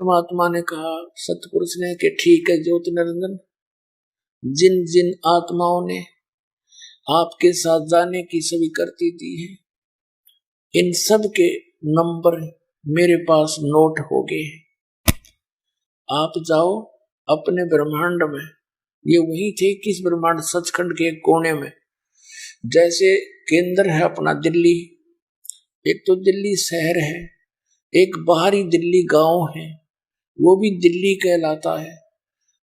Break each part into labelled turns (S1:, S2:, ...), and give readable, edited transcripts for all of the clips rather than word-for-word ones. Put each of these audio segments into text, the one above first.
S1: परमात्मा ने कहा, सतपुरुष ने, कि ठीक है ज्योति निरंजन, जिन जिन आत्माओं ने आपके साथ जाने की स्वीकृति दी है, इन सब के नंबर मेरे पास नोट हो गए। आप जाओ अपने ब्रह्मांड में, ये वही थे किस ब्रह्मांड, सचखंड के एक कोने में। जैसे केंद्र है अपना दिल्ली, एक तो दिल्ली शहर है, एक बाहरी दिल्ली गांव है, वो भी दिल्ली कहलाता है।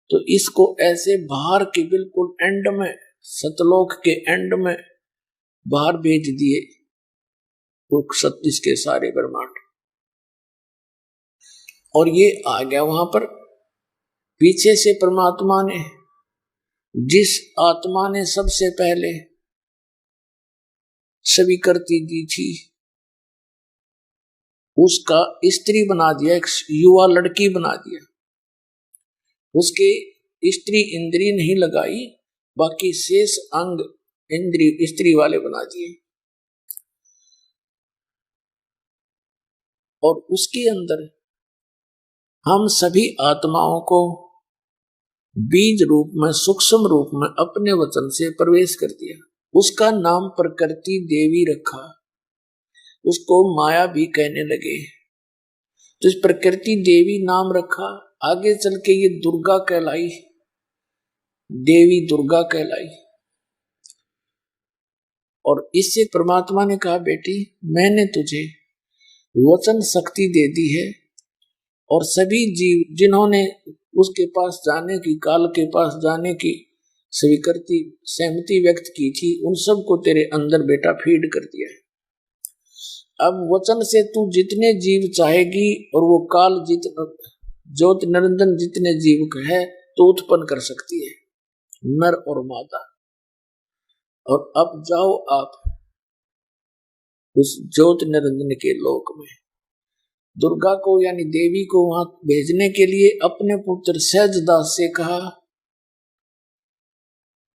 S1: तो इसको ऐसे बाहर के बिल्कुल एंड में, सतलोक के एंड में बाहर भेज दिए वो 36 के सारे ब्रह्मांड, और ये आ गया वहां पर। पीछे से परमात्मा ने, जिस आत्मा ने सबसे पहले स्वीकृति दी थी, उसका स्त्री बना दिया, एक युवा लड़की बना दिया। उसके स्त्री इंद्री नहीं लगाई, बाकी शेष अंग इंद्री स्त्री वाले बना दिए। और उसके अंदर हम सभी आत्माओं को बीज रूप में, सूक्ष्म रूप में अपने वचन से प्रवेश कर दिया। उसका नाम प्रकृति देवी रखा, उसको माया भी कहने लगे। तो इस प्रकृति देवी नाम रखा, आगे चल के ये दुर्गा कहलाई, देवी दुर्गा कहलाई। और इससे परमात्मा ने कहा, बेटी मैंने तुझे वचन शक्ति दे दी है, और सभी जीव जिन्होंने उसके पास जाने की, काल के पास जाने की स्वीकृति, सहमति व्यक्त की थी, उन सबको तेरे अंदर बेटा फीड कर दिया है। अब वचन से तू जितने जीव चाहेगी, और वो काल ज्योति निरंजन जितने जीव का है तो उत्पन्न कर सकती है, नर और मादा। और अब जाओ आप उस ज्योति निरंजन के लोक में। दुर्गा को यानी देवी को वहां भेजने के लिए अपने पुत्र सहजदास से कहा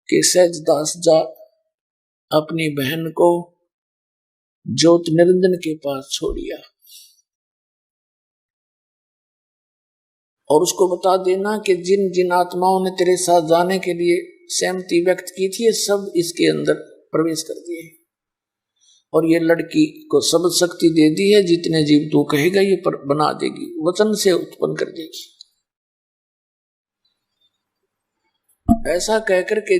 S1: कि सहजदास जा अपनी बहन को ज्योति निरंजन के पास छोड़िया, और उसको बता देना कि जिन जिन आत्माओं ने तेरे साथ जाने के लिए सहमति व्यक्त की थी, सब इसके अंदर प्रवेश कर दिए, और ये लड़की को सब शक्ति दे दी है, जितने जीव तू कहेगा ये पर बना देगी, वचन से उत्पन्न कर देगी। ऐसा कहकर के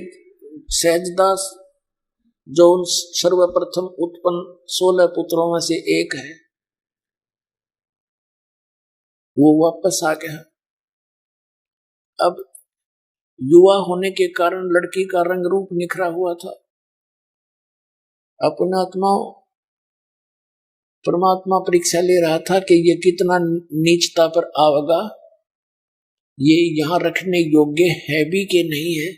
S1: सहजदास, जो उन सर्वप्रथम उत्पन्न 16 पुत्रों में से एक है, वो वापस आ गया। अब युवा होने के कारण लड़की का रंग रूप निखरा हुआ था। अपना आत्मा परमात्मा परीक्षा ले रहा था कि ये कितना नीचता पर आवेगा, ये यहाँ रखने योग्य है भी कि नहीं है।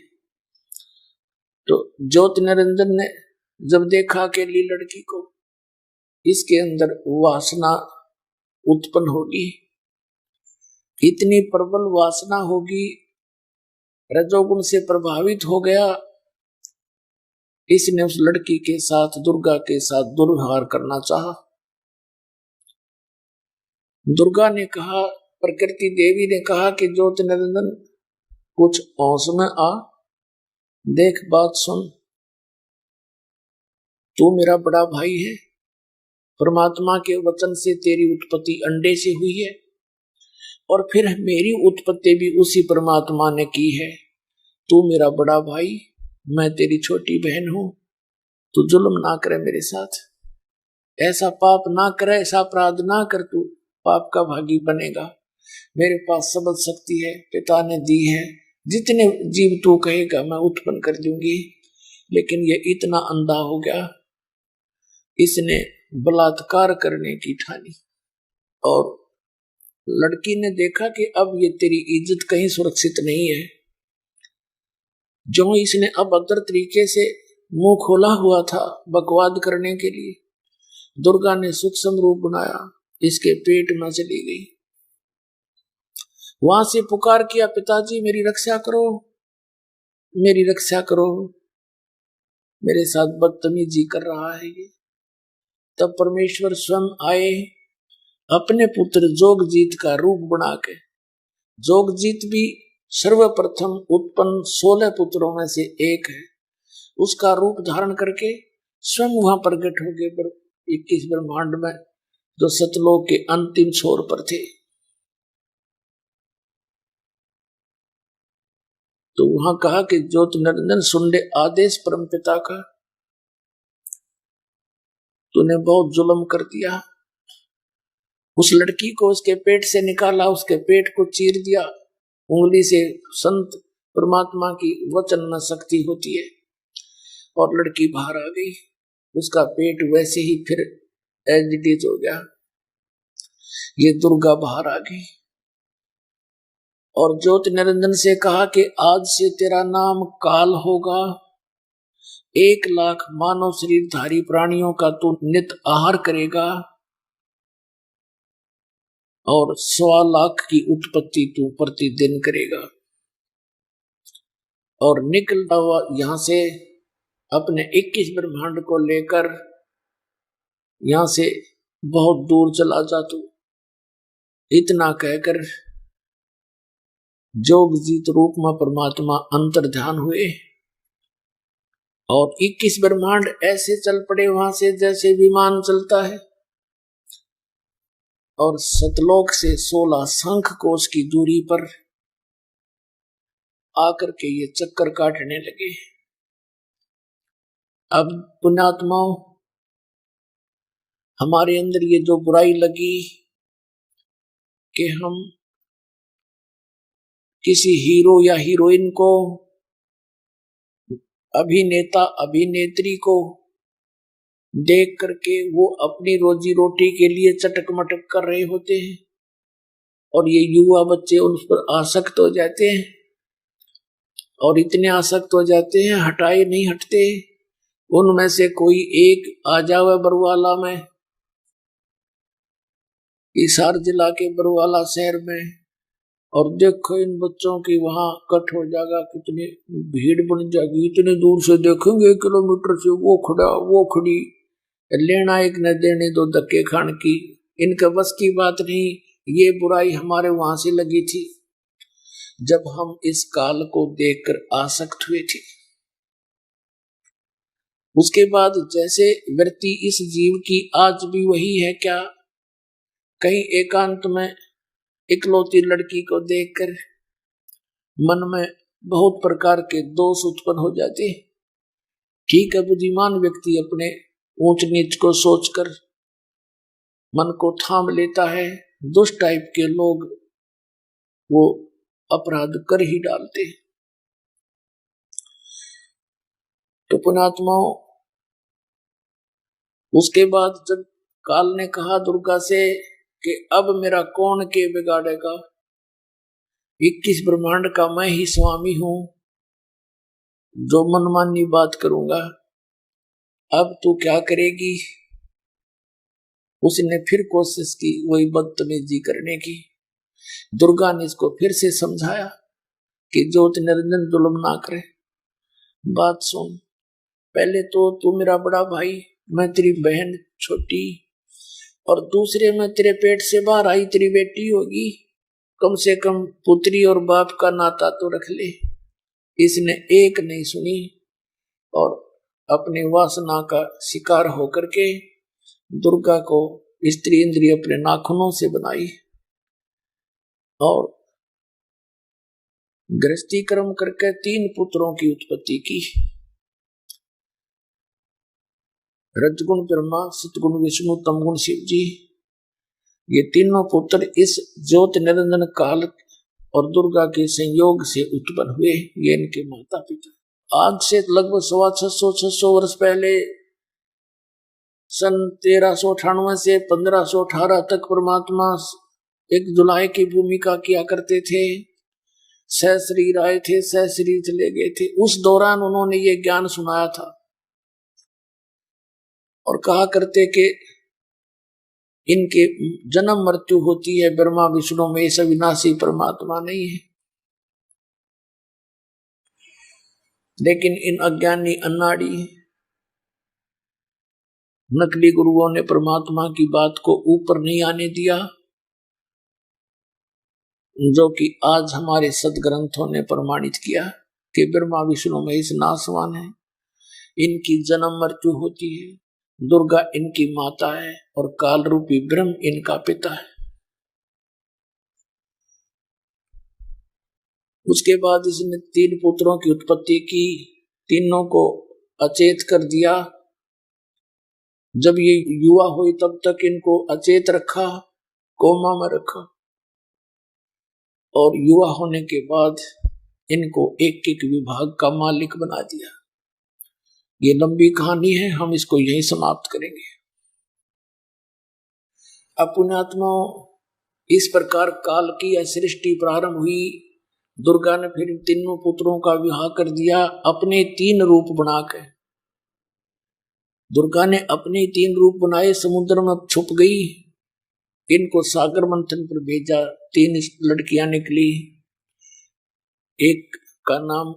S1: तो ज्योति निरंजन ने जब देखा कि ली लड़की को, इसके अंदर वासना उत्पन्न होगी, इतनी प्रबल वासना होगी, रजोगुण से प्रभावित हो गया, इसने उस लड़की के साथ, दुर्गा के साथ दुर्व्यवहार करना चाहा। दुर्गा ने कहा, प्रकृति देवी ने कहा कि ज्योति निरंजन कुछ होश में आ, देख बात सुन, तू मेरा बड़ा भाई है, परमात्मा के वचन से तेरी उत्पत्ति अंडे से हुई है, और फिर मेरी उत्पत्ति भी उसी परमात्मा ने की है। तू मेरा बड़ा भाई, मैं तेरी छोटी बहन हूं, तू जुल्म ना करे मेरे साथ, ऐसा पाप ना करे, ऐसा अपराध ना कर, तू पाप का भागी बनेगा। मेरे पास सबल शक्ति है, पिता ने दी है, जितने जीव तू कहेगा मैं उत्पन्न कर दूंगी। लेकिन ये इतना अंधा हो गया, इसने बलात्कार करने की ठानी, और लड़की ने देखा कि अब ये तेरी इज्जत कहीं सुरक्षित नहीं है। जो इसने अभद्र तरीके से मुंह खोला हुआ था बकवाद करने के लिए, दुर्गा ने सूक्ष्म रूप बनाया, इसके पेट में चली गई। वहां से पुकार किया, पिताजी मेरी रक्षा करो, मेरी रक्षा करो, मेरे साथ बदतमीजी कर रहा है ये। तब परमेश्वर स्वयं आए, अपने पुत्र जोगजीत का रूप बना के, जोगजीत भी सर्वप्रथम उत्पन्न 16 पुत्रों में से एक है, उसका रूप धारण करके स्वयं वहां प्रकट हो गए 21 ब्रह्मांड में, जो सतलोक के अंतिम छोर पर थे। तो वहां कहा कि ज्योति निरंजन सुंडे आदेश परमपिता का, तूने बहुत जुल्म कर दिया। उस लड़की को उसके पेट से निकाला, उसके पेट को चीर दिया उंगली से। संत परमात्मा की वचन में शक्ति होती है। और लड़की बाहर आ गई, उसका पेट वैसे ही फिर एज इट इज हो गया। ये दुर्गा बाहर आ गई और ज्योति निरंजन से कहा कि आज से तेरा नाम काल होगा। 1,00,000 मानव शरीरधारी प्राणियों का तू नित आहार करेगा और 1,00,000 की उत्पत्ति तू प्रतिदिन करेगा। और निकलता हुआ यहां से अपने 21 ब्रह्मांड को लेकर यहां से बहुत दूर चला जा तू। इतना कहकर जोगजीत रूप में परमात्मा अंतर ध्यान हुए और 21 ब्रह्मांड ऐसे चल पड़े वहां से जैसे विमान चलता है। और सतलोक से 16 शंख कोश की दूरी पर आकर के ये चक्कर काटने लगे। अब पुण्यात्माओं, हमारे अंदर ये जो बुराई लगी कि हम किसी हीरो या हीरोइन को, अभिनेता अभिनेत्री को देख करके वो अपनी रोजी रोटी के लिए चटक मटक कर रहे होते हैं और ये युवा बच्चे उन पर आसक्त हो जाते हैं और इतने आसक्त हो जाते हैं हटाए नहीं हटते। उनमें से कोई एक आ जावे बरवाला में, हिसार जिला के बरवाला शहर में, और देखो इन बच्चों की वहां कट हो जाएगा, कितनी भीड़ बन जाएगी। इतने दूर से देखेंगे 1 किलोमीटर से, वो खड़ा वो खड़ी, लेना एक न देने दो धक्के खान की, इनका बस की बात नहीं। ये बुराई हमारे वहां से लगी थी जब हम इस काल को देखकर आसक्त हुए थे। उसके बाद जैसे वृत्ति इस जीव की आज भी वही है क्या? कहीं एकांत में इकलौती लड़की को देखकर मन में बहुत प्रकार के दोष उत्पन्न हो जाते हैं। ठीक है, बुद्धिमान व्यक्ति अपने ऊंच नीच को सोचकर मन को थाम लेता है। दुष्ट टाइप के लोग वो अपराध कर ही डालते हैं। तो पुण्यात्माओं, उसके बाद जब काल ने कहा दुर्गा से कि अब मेरा कौन के बिगाड़ेगा, 21 ब्रह्मांड का मैं ही स्वामी हूं, जो मनमानी बात करूंगा, अब तू क्या करेगी? उसने फिर कोशिश की वही बदतमीजी करने की। दुर्गा ने इसको फिर से समझाया कि ज्योति निरंजन जुल्म ना करे। बात सुन, पहले तो तू मेरा बड़ा भाई, मैं तेरी बहन छोटी, और दूसरे में तेरे पेट से बाहर आई तेरी बेटी होगी, कम से कम पुत्री और बाप का नाता तो रख ले। इसने एक नहीं सुनी और अपनी वासना का शिकार होकर के दुर्गा को स्त्री इंद्रिय अपने नाखूनों से बनाई और गृहस्थी कर्म करके 3 पुत्रों की उत्पत्ति की। रजगुण ब्रह्मा, सतगुण विष्णु, तमगुण शिव जी। ये तीनों पुत्र इस ज्योति निरंजन काल और दुर्गा के संयोग से उत्पन्न हुए। ये इनके माता पिता। आज से लगभग 600 वर्ष पहले सन 1398 से 1518 तक परमात्मा एक जुलाई की भूमिका किया करते थे। सहशरीर आए थे, सहशरीर चले गए थे। उस दौरान उन्होंने ये ज्ञान सुनाया था और कहा करते कि इनके जन्म मृत्यु होती है ब्रह्मा विष्णु में, ऐसा विनाशी परमात्मा नहीं है। लेकिन इन अज्ञानी अन्नाड़ी नकली गुरुओं ने परमात्मा की बात को ऊपर नहीं आने दिया, जो कि आज हमारे सदग्रंथों ने प्रमाणित किया कि ब्रह्मा विष्णु महेश नासवान है, इनकी जन्म मृत्यु होती है, दुर्गा इनकी माता है और काल रूपी ब्रह्म इनका पिता है। उसके बाद इसने 3 पुत्रों की उत्पत्ति की, तीनों को अचेत कर दिया। जब ये युवा हुई तब तक इनको अचेत रखा, कोमा में रखा, और युवा होने के बाद इनको एक एक विभाग का मालिक बना दिया। ये लंबी कहानी है, हम इसको यहीं समाप्त करेंगे। पुण्यात्माओं, इस प्रकार काल की यह सृष्टि प्रारंभ हुई। दुर्गा ने फिर तीनों पुत्रों का विवाह कर दिया अपने 3 रूप बनाकर। दुर्गा ने अपने 3 रूप बनाए, समुद्र में छुप गई, इनको सागर मंथन पर भेजा। 3 लड़कियां निकली, एक का नाम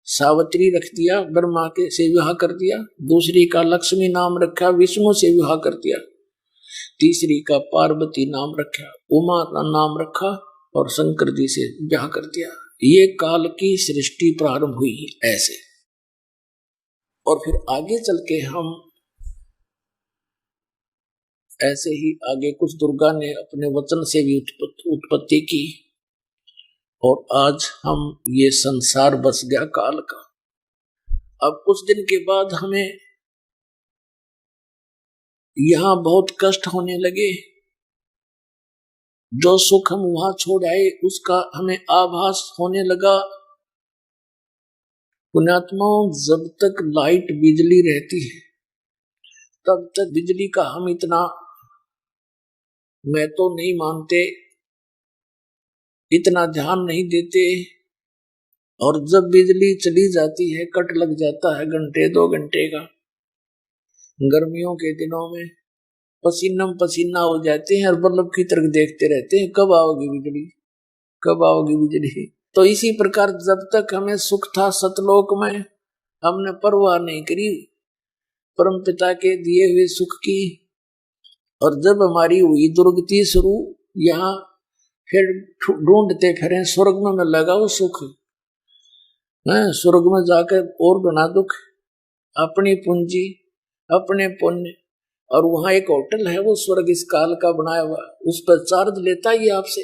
S1: सावित्री रख दिया, ब्रह्मा के से विवाह कर दिया। दूसरी का लक्ष्मी नाम रखा, विष्णु से विवाह कर दिया। तीसरी का पार्वती नाम रखा, उमा का नाम रखा और शंकर जी से विवाह कर दिया। ये काल की सृष्टि प्रारंभ हुई ऐसे। और फिर आगे चल के हम ऐसे ही आगे कुछ दुर्गा ने अपने वचन से भी उत्पत्ति की, और आज हम ये संसार बस गया काल का। अब कुछ दिन के बाद हमें यहां बहुत कष्ट होने लगे। जो सुख हम वहां छोड़ आए उसका हमें आभास होने लगा। पुण्यात्माओं, जब तक लाइट बिजली रहती है तब तक बिजली का हम इतना मैं तो नहीं मानते, इतना ध्यान नहीं देते। और जब बिजली चली जाती है, कट लग जाता है घंटे 2 घंटे का, गर्मियों के दिनों में पसीना पसीना हो जाते हैं और बल्ब की तरफ देखते रहते हैं, कब आओगी बिजली, कब आओगी बिजली। तो इसी प्रकार जब तक हमें सुख था सतलोक में, हमने परवाह नहीं करी परम पिता के दिए हुए सुख की। और जब हमारी हुई दुर्गति शुरू, यहाँ फिर ढूंढते फिरे स्वर्ग में लगा वो सुख है। स्वर्ग में जाकर और बना दुख, अपनी पूंजी अपने पुण्य, और वहां एक होटल है वो स्वर्ग इस काल का बनाया हुआ, उस पर चार्ज लेता ही आपसे।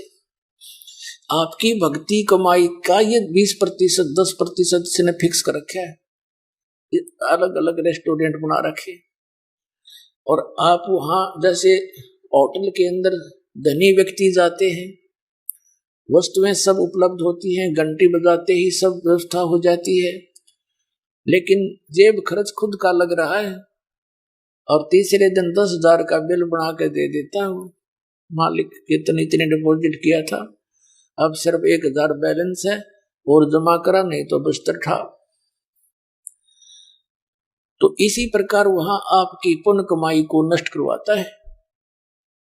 S1: आपकी भक्ति कमाई का ये 20% 10% इसने फिक्स कर रखा है। अलग अलग रेस्टोरेंट बना रखे, और आप वहां जैसे होटल के अंदर धनी व्यक्ति जाते हैं, वस्तुएं सब उपलब्ध होती हैं, घंटी बजाते ही सब व्यवस्था हो जाती है, लेकिन जेब खर्च खुद का लग रहा है। और तीसरे दिन 10,000 का बिल बना के दे देता हूँ, मालिक इतने डिपॉजिट किया था, अब सिर्फ 1,000 बैलेंस है और जमा करा, नहीं तो बिस्तर ठा। तो इसी प्रकार वहां आपकी पुण्य कमाई को नष्ट करवाता है।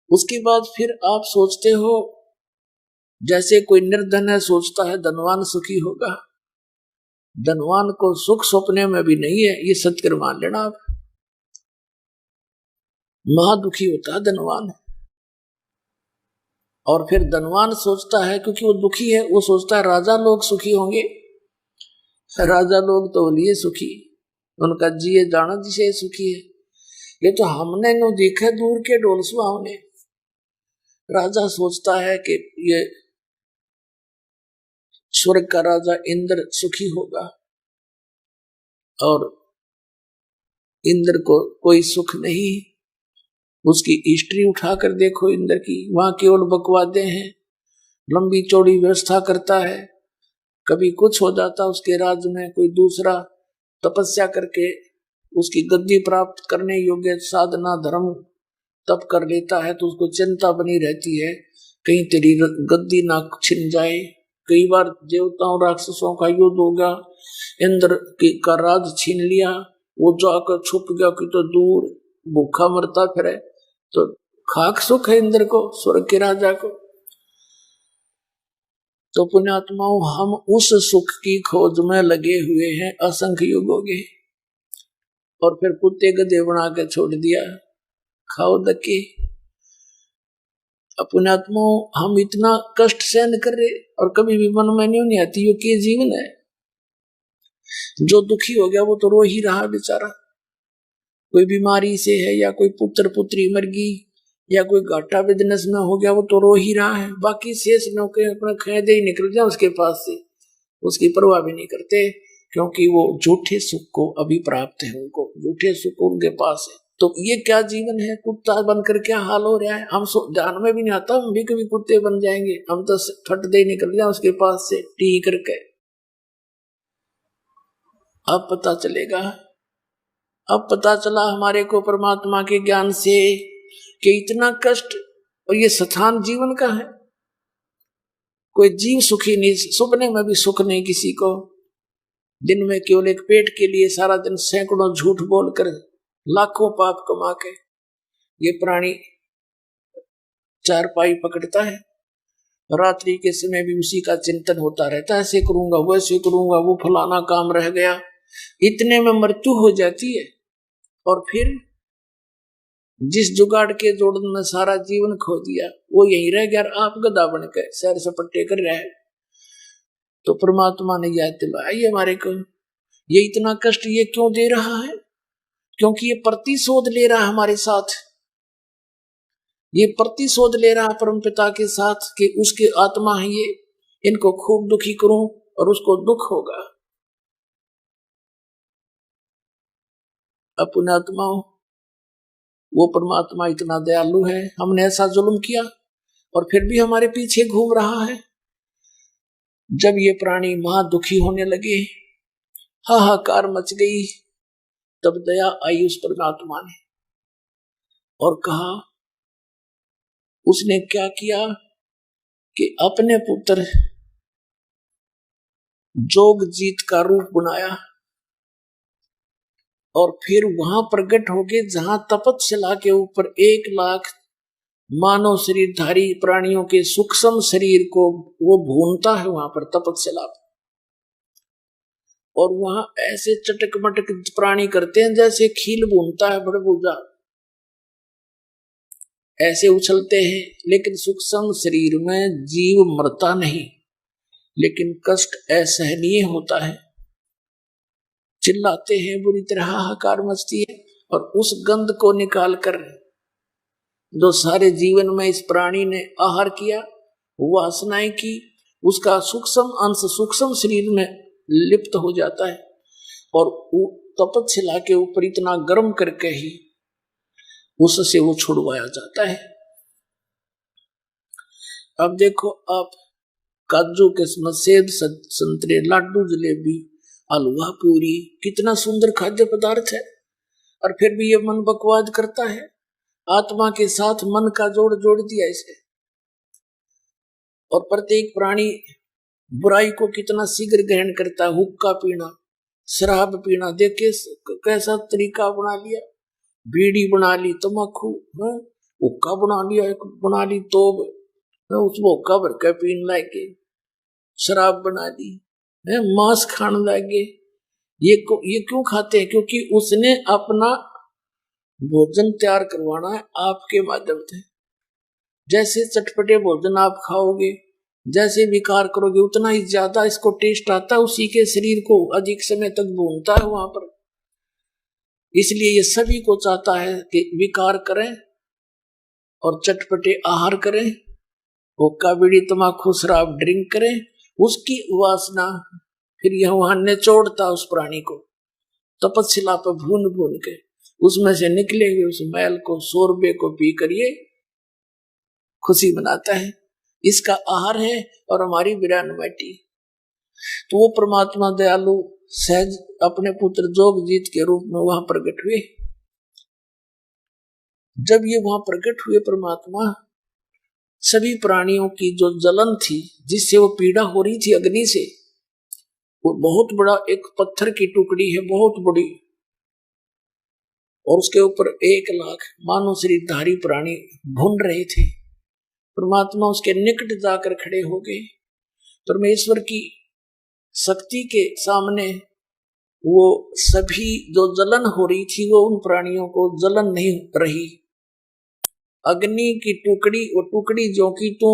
S1: उसके बाद फिर आप सोचते हो जैसे कोई निर्धन है, सोचता है धनवान सुखी होगा। धनवान को सुख सपने में भी नहीं है, ये सत्य मान लेना आप। महादुखी होता है धनवान। और फिर धनवान सोचता है, क्योंकि वो दुखी है, वो सोचता है राजा लोग सुखी होंगे। राजा लोग तो लिए सुखी, उनका जिए जाना जिसे सुखी है। ये तो हमने नो देखे दूर के डोल सुहावने। राजा सोचता है कि ये स्वर्ग का राजा इंद्र सुखी होगा, और इंद्र को कोई सुख नहीं। उसकी हिस्ट्री उठाकर देखो इंद्र की, वहां केवल बकवादे हैं, लंबी चौड़ी व्यवस्था करता है। कभी कुछ हो जाता उसके राज्य में, कोई दूसरा तपस्या करके उसकी गद्दी प्राप्त करने योग्य साधना धर्म तप कर लेता है, तो उसको चिंता बनी रहती है कहीं तेरी गद्दी ना छिन जाए। कई बार देवताओं राक्षसों का युद्ध हो गया, इंद्र का राज छीन लिया, वो जाकर छुप गया कि तो दूर भूखा मरता फिरे, तो खाक सुख है इंद्र को, स्वर्ग के राजा को। तो पुण्यात्माओं, हम उस सुख की खोज में लगे हुए हैं असंख्य युगों के। और फिर कुत्ते गधे बना के छोड़ दिया, खाओ धक्के। अपने आत्मा हम इतना कष्ट सहन कर रहे और कभी भी मन में नहीं आती ये क्या जीवन है। जो दुखी हो गया वो तो रो ही रहा बेचारा, कोई बीमारी से है या कोई पुत्र पुत्री मर गई या कोई घाटा बिजनेस में हो गया वो तो रो ही रहा है। बाकी शेष नौके अपना खैदे ही निकल जाए उसके पास से, उसकी परवाह भी नहीं करते, क्योंकि वो झूठे सुख को अभी प्राप्त है, उनको झूठे सुख उनके पास है। तो ये क्या जीवन है, कुत्ता बनकर क्या हाल हो रहा है। हम ध्यान में भी नहीं आता हम भी कभी कुत्ते बन जाएंगे, हम तो फट दे निकल जाए उसके पास से टी करके। अब पता चलेगा, अब पता चला हमारे को परमात्मा के ज्ञान से कि इतना कष्ट और ये स्थान जीवन का है। कोई जीव सुखी नहीं, सुपने में भी सुख नहीं किसी को। दिन में केवल एक पेट के लिए सारा दिन सैकड़ों झूठ बोलकर लाखों पाप कमा के ये प्राणी चारपाई पकड़ता है। रात्रि के समय भी उसी का चिंतन होता रहता है, ऐसे करूंगा वैसे करूंगा, वो फलाना काम रह गया। इतने में मृत्यु हो जाती है और फिर जिस जुगाड़ के जोड़न में सारा जीवन खो दिया वो यही रह गया, आप गधा बन के सैर सपट्टे कर रहे हैं। तो परमात्मा ने याद दिलाई हमारे को, ये इतना कष्ट ये क्यों दे रहा है, क्योंकि ये प्रतिशोध ले रहा है हमारे साथ, ये प्रतिशोध ले रहा है परम पिता के साथ कि उसके आत्मा है ये, इनको खूब दुखी करूं और उसको दुख होगा। अपने आत्माओं, वो परमात्मा इतना दयालु है, हमने ऐसा जुल्म किया और फिर भी हमारे पीछे घूम रहा है। जब ये प्राणी महा दुखी होने लगे, हाहाकार मच गई, तब दया आई उस परमात्मा ने और कहा, उसने क्या किया कि अपने पुत्र जोगजीत का रूप बनाया और फिर वहां प्रकट हो गए जहां तपतशिला के ऊपर 1,00,000 मानव शरीरधारी प्राणियों के सूक्ष्म शरीर को वो भूनता है वहां पर तपतशिला पर। और वहां ऐसे चटक मटक प्राणी करते हैं जैसे खील भूनता है बड़बूजा, ऐसे उछलते हैं। लेकिन सूक्ष्म शरीर में जीव मरता नहीं, लेकिन कष्ट असहनीय होता है, चिल्लाते हैं, बुरी तरह हाहाकार मचती है। और उस गंध को निकाल कर जो सारे जीवन में इस प्राणी ने आहार किया, वासनाएं की, उसका सूक्ष्म अंश सूक्ष्म शरीर में लिप्त हो जाता है और तपतशिला के ऊपर इतना गर्म करके ही उससे वो छुड़वाया जाता है। अब देखो आप, काजू किस्मत, सेब, संतरे, लाडू, जलेबी, हलवा, पूरी, कितना सुंदर खाद्य पदार्थ है, और फिर भी ये मन बकवाद करता है। आत्मा के साथ मन का जोड़ जोड़ दिया इसे। और प्रत्येक प्राणी बुराई को कितना शीघ्र ग्रहण करता है। हुक्का पीना, शराब पीना, देखे कैसा तरीका बना लिया, बीड़ी बना ली, तम्बाकू, हुक्का बना लिया, एक बना ली तोब, उसको हुक्का भर के पीने लगे, शराब बना ली, मांस खाने लगे। ये क्यों खाते हैं? क्योंकि उसने अपना भोजन तैयार करवाना है आपके माध्यम से। जैसे चटपटे भोजन आप खाओगे, जैसे विकार करोगे, उतना ही ज्यादा इसको टेस्ट आता है, उसी के शरीर को अधिक समय तक भूनता है वहां पर। इसलिए ये सभी को चाहता है कि विकार करें और चटपटे आहार करें, हुक्का बीड़ी तम्बाकू शराब ड्रिंक करें। उसकी वासना फिर यह वहां निचोड़ता उस प्राणी को, तपस्या पर भून भून के उसमें से निकलेंगे उस मैल को, शोरबे को पी कर ये खुशी मनाता है। इसका आहार है और हमारी विरान माटी। तो वो परमात्मा दयालु सहज अपने पुत्र जोगजीत के रूप में वहां प्रकट हुए। जब ये वहां प्रकट हुए परमात्मा, सभी प्राणियों की जो जलन थी जिससे वो पीड़ा हो रही थी अग्नि से, वो बहुत बड़ा एक पत्थर की टुकड़ी है, बहुत बड़ी, और उसके ऊपर 1,00,000 मानव शरीरधारी प्राणी भून रहे थे। परमात्मा उसके निकट जाकर खड़े हो गए। परमेश्वर की शक्ति के सामने वो सभी जो जलन हो रही थी वो उन प्राणियों को जलन नहीं रही। अग्नि की टुकड़ी, वो टुकड़ी जो की तो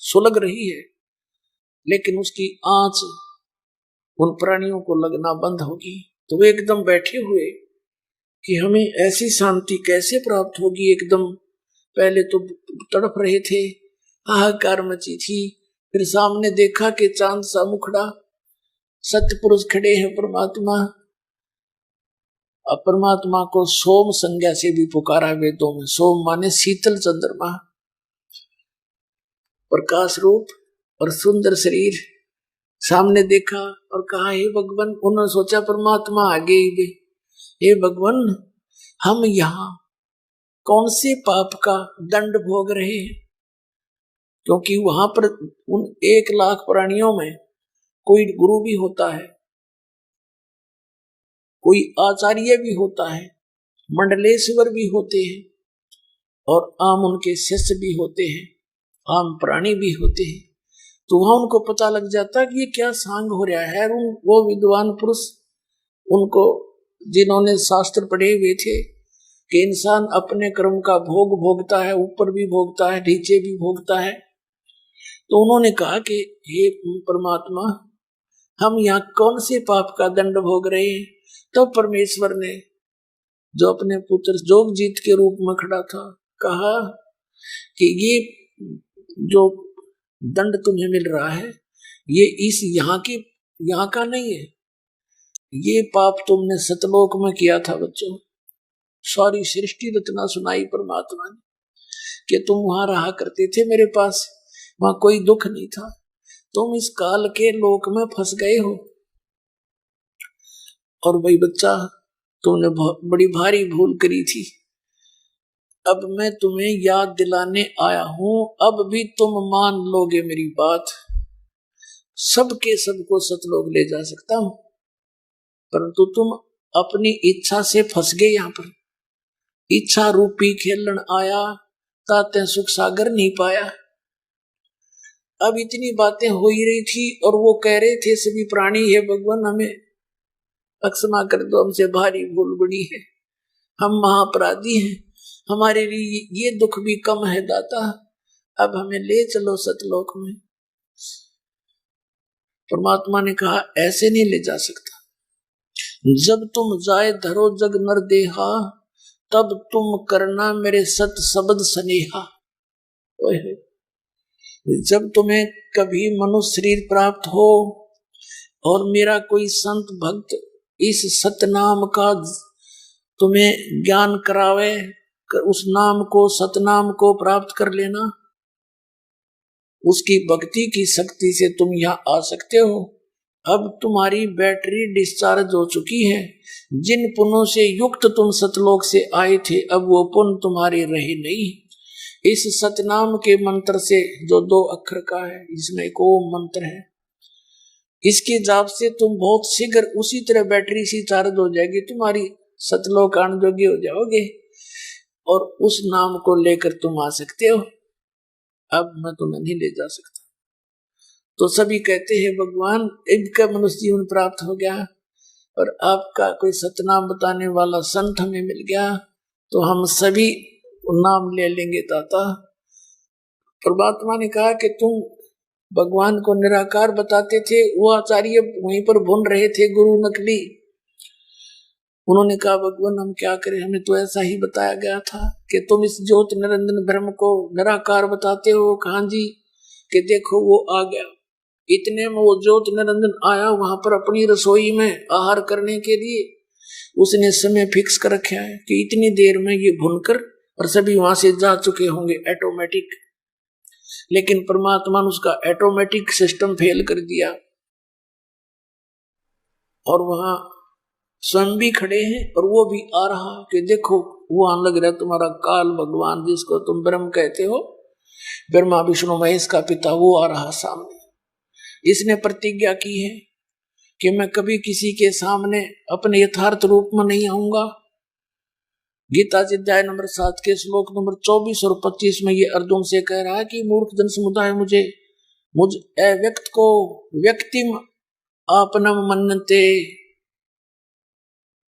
S1: सुलग रही है, लेकिन उसकी आंच उन प्राणियों को लगना बंद होगी। तो वे एकदम बैठे हुए कि हमें ऐसी शांति कैसे प्राप्त होगी। एकदम पहले तो तड़प रहे थे, हाहाकार मची थी। फिर सामने देखा कि चांद सा मुखड़ा, सत्पुरुष खड़े हैं परमात्मा। अब परमात्मा को सोम संज्ञा से भी पुकारा वेदों में। सोम माने शीतल चंद्रमा, प्रकाश रूप और सुंदर शरीर। सामने देखा और कहा, हे भगवान। उन्होंने सोचा परमात्मा आगे ही, हे भगवान हम यहाँ कौन से पाप का दंड भोग रहे हैं? क्योंकि वहां पर उन 1,00,000 प्राणियों में कोई गुरु भी होता है, कोई आचार्य भी होता है, मंडलेश्वर भी होते हैं और आम उनके शिष्य भी होते हैं, आम प्राणी भी होते हैं। तो वहां उनको पता लग जाता कि ये क्या सांग हो रहा है। वो विद्वान पुरुष, उनको जिन्होंने शास्त्र पढ़े हुए थे कि इंसान अपने कर्म का भोग भोगता है, ऊपर भी भोगता है, नीचे भी भोगता है। तो उन्होंने कहा कि हे परमात्मा, हम यहाँ कौन से पाप का दंड भोग रहे हैं? तो परमेश्वर ने, जो अपने पुत्र जोगजीत के रूप में खड़ा था, कहा कि ये जो दंड तुम्हें मिल रहा है ये इस यहाँ का नहीं है। ये पाप तुमने सतलोक में किया था बच्चों। सारी सृष्टि रचना सुनाई परमात्मा ने कि तुम वहां रहा करते थे मेरे पास, वहां कोई दुख नहीं था, तुम इस काल के लोक में फंस गए हो। और भाई बच्चा, तुमने बड़ी भारी भूल करी थी। अब मैं तुम्हें याद दिलाने आया हूं, अब भी तुम मान लोगे मेरी बात। सबके सबको सतलोक ले जा सकता हूं, परंतु तुम अपनी इच्छा से फंस गए। यहां पर इच्छा रूपी खेलन आया, ताते सुख सागर नहीं पाया। अब इतनी बातें हो ही रही थी और वो कह रहे थे सभी प्राणी, हे भगवान हमें अक्षमा कर दो, हमसे भारी भूल बड़ी है, हम महाअपराधी हैं, हमारे लिए ये दुख भी कम है दाता, अब हमें ले चलो सतलोक में। परमात्मा ने कहा, ऐसे नहीं ले जा सकता। जब तुम जाए धरो जग नर देहा, तब तुम करना मेरे सत शब्द स्नेहा। जब तुम्हें कभी मनुष्य शरीर प्राप्त हो और मेरा कोई संत भक्त इस सतनाम का तुम्हें ज्ञान करावे, उस नाम को, सतनाम को प्राप्त कर लेना। उसकी भक्ति की शक्ति से तुम यहाँ आ सकते हो। अब तुम्हारी बैटरी डिस्चार्ज हो चुकी है। जिन पुण्यों से युक्त तुम सतलोक से आए थे, अब वो पुण्य तुम्हारे रहे नहीं। इस सतनाम के मंत्र से, जो 2 अक्षर का है, इसमें एक ओम मंत्र है, इसके जाप से तुम बहुत शीघ्र उसी तरह बैटरी सी चार्ज हो जाएगी, तुम्हारी सतलोक आने जोगे हो जाओगे और उस नाम को लेकर तुम आ सकते हो। अब मैं तुम्हें नहीं ले जा सकता। तो सभी कहते हैं, भगवान इनका मनुष्य जीवन प्राप्त हो गया और आपका कोई सतनाम बताने वाला संत हमें मिल गया, तो हम सभी नाम ले लेंगे दाता। परमात्मा ने कहा कि तुम भगवान को निराकार बताते थे, वो आचार्य वहीं पर भून रहे थे, गुरु नकली। उन्होंने कहा, भगवान हम क्या करें, हमें तो ऐसा ही बताया गया था कि तुम इस ज्योत निरंजन ब्रह्म को निराकार बताते हो। कहा जी कि देखो वो आ गया। इतने में वो ज्योत निरंजन आया, वहां पर अपनी रसोई में आहार करने के लिए उसने समय फिक्स कर रखा है कि इतनी देर में ये भुनकर, और सभी वहां से जा चुके होंगे ऑटोमेटिक। लेकिन परमात्मा ने उसका ऑटोमेटिक सिस्टम फेल कर दिया और वहां स्वयं भी खड़े हैं और वो भी आ रहा कि देखो वो आने लग रहा तुम्हारा काल भगवान, जिसको तुम ब्रह्म कहते हो, ब्रह्मा विष्णु महेश का पिता, वो आ रहा सामने। इसने प्रतिज्ञा की है कि मैं कभी किसी के सामने अपने यथार्थ रूप में नहीं आऊंगा। गीता जी अध्याय नंबर 7 के श्लोक नंबर 24 और 25 में ये अर्जुन से कह रहा है कि मूर्ख जन समुदाय मुझ व्यक्त को व्यक्तिम आपनम मन्नते,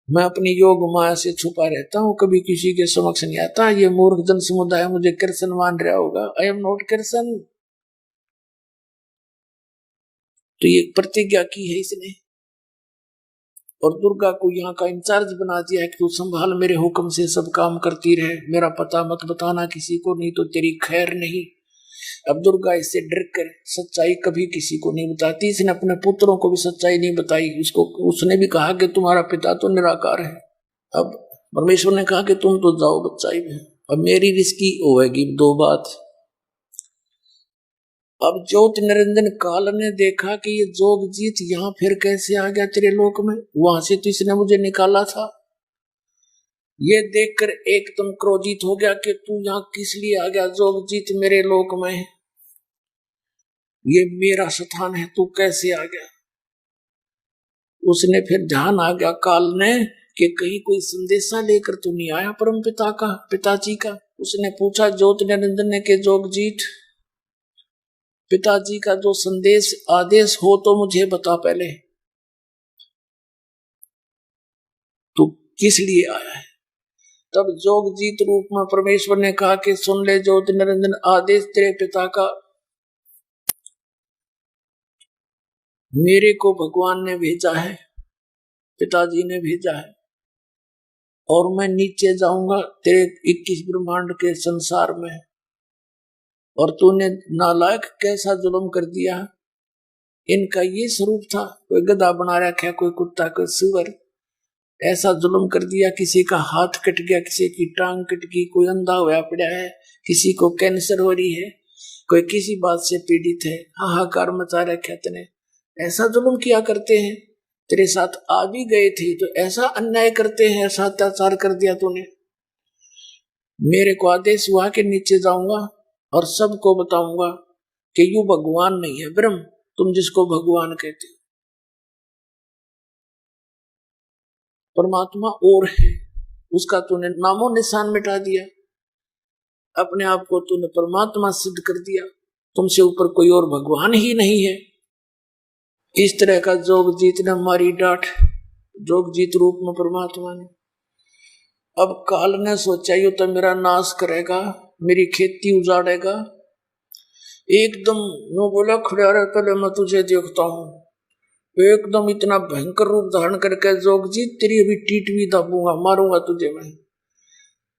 S1: मैं अपनी योग माया से छुपा रहता हूँ, कभी किसी के समक्ष नहीं आता। ये मूर्ख जन समुदाय मुझे कृष्ण मान रहा होगा, आई एम नॉट कृष्ण। तो ये प्रतिज्ञा की है इसने, और दुर्गा को यहाँ का इंचार्ज बना दिया है कि तू संभाल, मेरे हुक्म से सब काम करती रहे, मेरा पता मत बताना किसी को, नहीं तो तेरी खैर नहीं। अब दुर्गा इससे डर कर सच्चाई कभी किसी को नहीं बताती। इसने अपने पुत्रों को भी सच्चाई नहीं बताई। उसने भी कहा कि तुम्हारा पिता तो निराकार है। अब परमेश्वर ने कहा कि तुम तो जाओ बच्चाई में, अब मेरी रिस्की होगी दो बात। अब ज्योति निरंजन काल ने देखा कि ये जोगजीत यहाँ फिर कैसे आ गया तेरे लोक में, वहां से तो इसने मुझे निकाला था। ये देखकर एकदम क्रोधित हो गया कि तू यहाँ किस लिए आ गया जोगजीत मेरे लोक में, ये मेरा स्थान है, तू कैसे आ गया। उसने फिर ध्यान आ गया काल ने कि कहीं कोई संदेशा लेकर तो नहीं आया परम पिता का, पिताजी का। उसने पूछा ज्योति निरंजन ने कि जोगजीत पिताजी का जो संदेश आदेश हो तो मुझे बता पहले, तू किस लिए आया है। तब जोगजीत रूप में परमेश्वर ने कहा कि सुन ले ज्योति निरंजन, आदेश तेरे पिता का, मेरे को भगवान ने भेजा है, पिताजी ने भेजा है, और मैं नीचे जाऊंगा तेरे 21 ब्रह्मांड के संसार में, और तूने नालायक कैसा जुल्म कर दिया। इनका ये स्वरूप था, कोई गधा बना रखा, कोई कुत्ता, कोई सुअर, ऐसा जुल्म कर दिया। किसी का हाथ कट गया, किसी की टांग कट गई, कोई अंधा हुआ पड़ा है, किसी को कैंसर हो रही है, कोई किसी बात से पीड़ित है, हाहाकार मचा रखा तूने। ऐसा जुल्म किया करते हैं, तेरे साथ आ भी गए थे तो ऐसा अन्याय करते हैं, ऐसा अत्याचार कर दिया तूने। मेरे को आदेश हुआ कि नीचे जाऊंगा और सबको बताऊंगा कि यू भगवान नहीं है ब्रह्म, तुम जिसको भगवान कहते हो, परमात्मा और है, उसका तूने नामो निशान मिटा दिया, अपने आप को तूने परमात्मा सिद्ध कर दिया, तुमसे ऊपर कोई और भगवान ही नहीं है। इस तरह का जोगजीत ने मारी डांट, जोगजीत रूप में परमात्मा ने। अब काल ने सोचा ये तो मेरा नाश करेगा, मेरी खेती उजाड़ेगा। एकदम नो बोला, खड़ा रह पहले मैं तुझे देखता हूं। एकदम इतना भयंकर रूप धारण करके जोगजीत तेरी अभी टीट भी दाबूंगा, मारूंगा तुझे मैं।